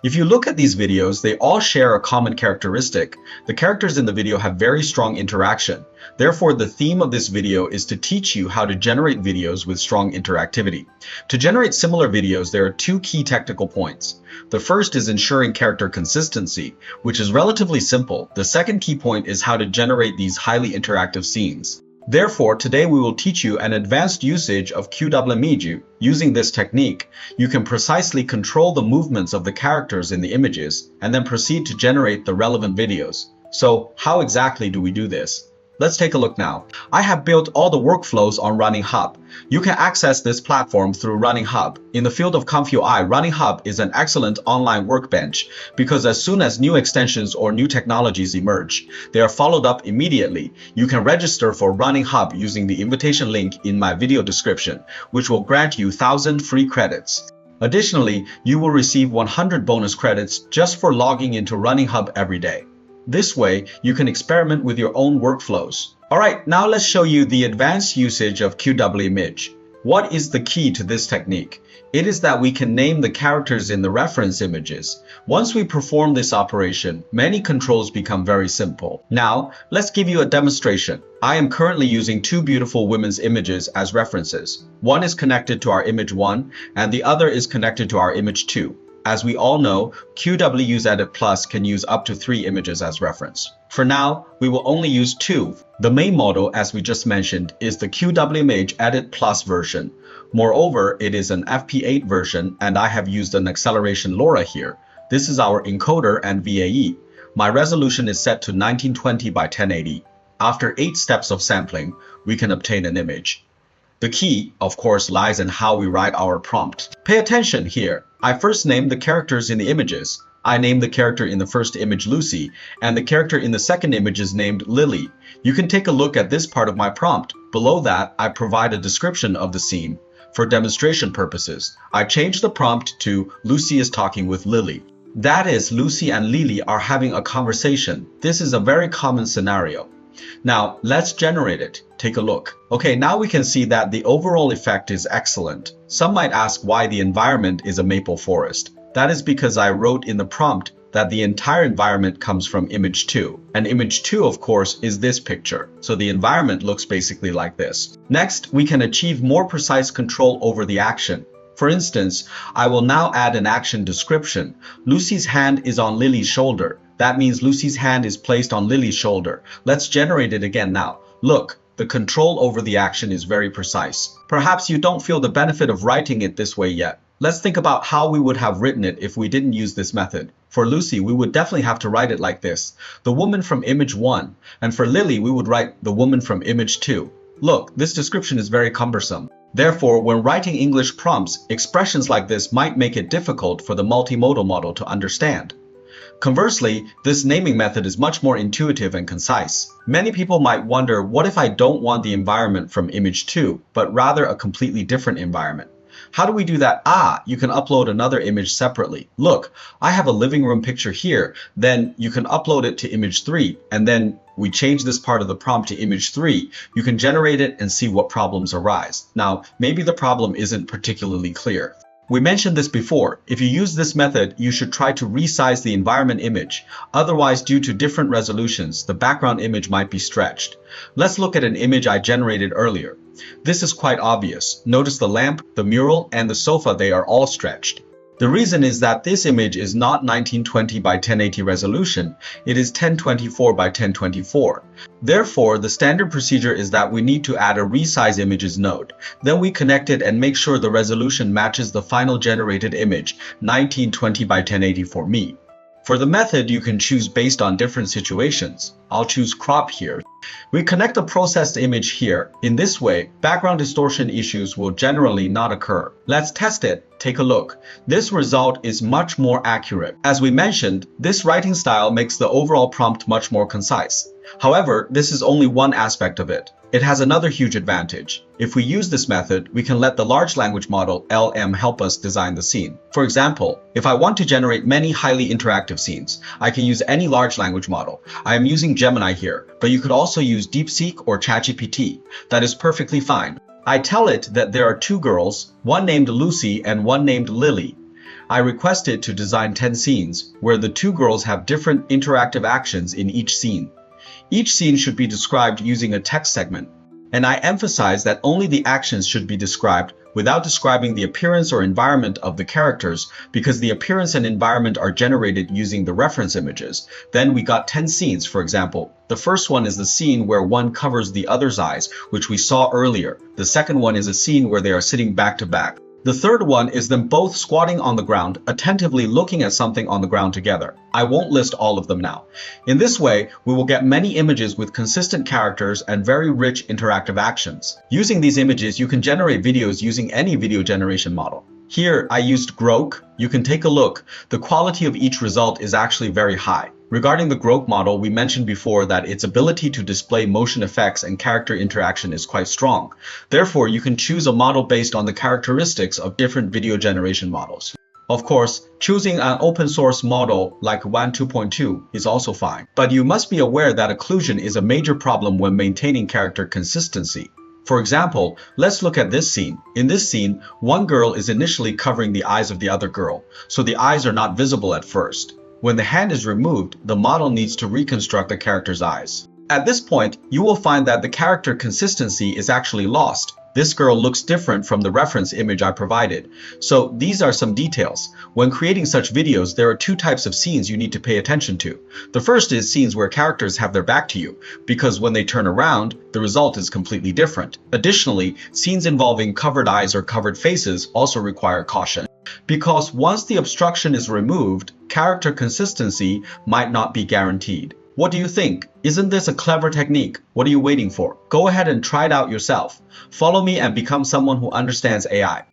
If you look at these videos, they all share a common characteristic. The characters in the video have very strong interaction. Therefore, the theme of this video is to teach you how to generate videos with strong interactivity. To generate similar videos, there are two key technical points. The first is ensuring character consistency, which is relatively simple. The second key point is how to generate these highly interactive scenes. Therefore, today we will teach you an advanced usage of Qwen Image. Using this technique, you can precisely control the movements of the characters in the images and then proceed to generate the relevant videos. So, how exactly do we do this? Let's take a look now. I have built all the workflows on Running Hub. You can access this platform through Running Hub. In the field of ComfUI, Running Hub is an excellent online workbench because as soon as new extensions or new technologies emerge, they are followed up immediately. You can register for Running Hub using the invitation link in my video description, which will grant you 1,000 free credits. Additionally, you will receive 100 bonus credits just for logging into Running Hub every day. This way, you can experiment with your own workflows. Alright, now let's show you the advanced usage of Qwen Image. What is the key to this technique? It is that we can name the characters in the reference images. Once we perform this operation, many controls become very simple. Now, let's give you a demonstration. I am currently using two beautiful women's images as references. One is connected to our image 1, and the other is connected to our image 2. As we all know, QWEdit Plus can use up to 3 images as reference. For now, we will only use 2. The main model, as we just mentioned, is the Qwen Image Edit Plus version. Moreover, it is an FP8 version, and I have used an acceleration LoRa here. This is our encoder and VAE. My resolution is set to 1920 by 1080. After 8 steps of sampling, we can obtain an image. The key, of course, lies in how we write our prompt. Pay attention here. I first named the characters in the images. I named the character in the first image Lucy, and the character in the second image is named Lily. You can take a look at this part of my prompt. Below that, I provide a description of the scene. For demonstration purposes, I changed the prompt to Lucy is talking with Lily. That is, Lucy and Lily are having a conversation. This is a very common scenario. Now, let's generate it. Take a look. Okay, now we can see that the overall effect is excellent. Some might ask why the environment is a maple forest. That is because I wrote in the prompt that the entire environment comes from image 2. And image 2, of course, is this picture. So the environment looks basically like this. Next, we can achieve more precise control over the action. For instance, I will now add an action description. Lucy's hand is on Lily's shoulder. That means Lucy's hand is placed on Lily's shoulder. Let's generate it again now. Look, the control over the action is very precise. Perhaps you don't feel the benefit of writing it this way yet. Let's think about how we would have written it if we didn't use this method. For Lucy, we would definitely have to write it like this: the woman from image 1. And for Lily, we would write the woman from image 2. Look, this description is very cumbersome. Therefore, when writing English prompts, expressions like this might make it difficult for the multimodal model to understand. Conversely, this naming method is much more intuitive and concise. Many people might wonder, what if I don't want the environment from image 2, but rather a completely different environment? How do we do that? You can upload another image separately. Look, I have a living room picture here. Then you can upload it to image 3, and then we change this part of the prompt to image 3. You can generate it and see what problems arise. Now, maybe the problem isn't particularly clear. We mentioned this before. If you use this method, you should try to resize the environment image. Otherwise, due to different resolutions, the background image might be stretched. Let's look at an image I generated earlier. This is quite obvious. Notice the lamp, the mural, and the sofa, they are all stretched. The reason is that this image is not 1920 by 1080 resolution, it is 1024 by 1024. Therefore, the standard procedure is that we need to add a resize images node. Then we connect it and make sure the resolution matches the final generated image, 1920 by 1080 for me. For the method, you can choose based on different situations. I'll choose crop here. We connect the processed image here. In this way, background distortion issues will generally not occur. Let's test it. Take a look. This result is much more accurate. As we mentioned, this writing style makes the overall prompt much more concise. However, this is only one aspect of it. It has another huge advantage. If we use this method, we can let the large language model LLM help us design the scene. For example, if I want to generate many highly interactive scenes, I can use any large language model. I am using Gemini here, but you could also use DeepSeek or ChatGPT. That is perfectly fine. I tell it that there are two girls, one named Lucy and one named Lily. I requested to design 10 scenes, where the two girls have different interactive actions in each scene. Each scene should be described using a text segment, and I emphasize that only the actions should be described without describing the appearance or environment of the characters, because the appearance and environment are generated using the reference images. Then we got 10 scenes, for example. The first one is the scene where one covers the other's eyes, which we saw earlier. The second one is a scene where they are sitting back to back. The third one is them both squatting on the ground, attentively looking at something on the ground together. I won't list all of them now. In this way, we will get many images with consistent characters and very rich interactive actions. Using these images, you can generate videos using any video generation model. Here, I used Grok. You can take a look. The quality of each result is actually very high. Regarding the Grok model, we mentioned before that its ability to display motion effects and character interaction is quite strong. Therefore, you can choose a model based on the characteristics of different video generation models. Of course, choosing an open source model like Qwen 2.2 is also fine. But you must be aware that occlusion is a major problem when maintaining character consistency. For example, let's look at this scene. In this scene, one girl is initially covering the eyes of the other girl, so the eyes are not visible at first. When the hand is removed, the model needs to reconstruct the character's eyes. At this point, you will find that the character consistency is actually lost. This girl looks different from the reference image I provided. So these are some details. When creating such videos, there are two types of scenes you need to pay attention to. The first is scenes where characters have their back to you, because when they turn around, the result is completely different. Additionally, scenes involving covered eyes or covered faces also require caution, because once the obstruction is removed, character consistency might not be guaranteed. What do you think? Isn't this a clever technique? What are you waiting for? Go ahead and try it out yourself. Follow me and become someone who understands AI.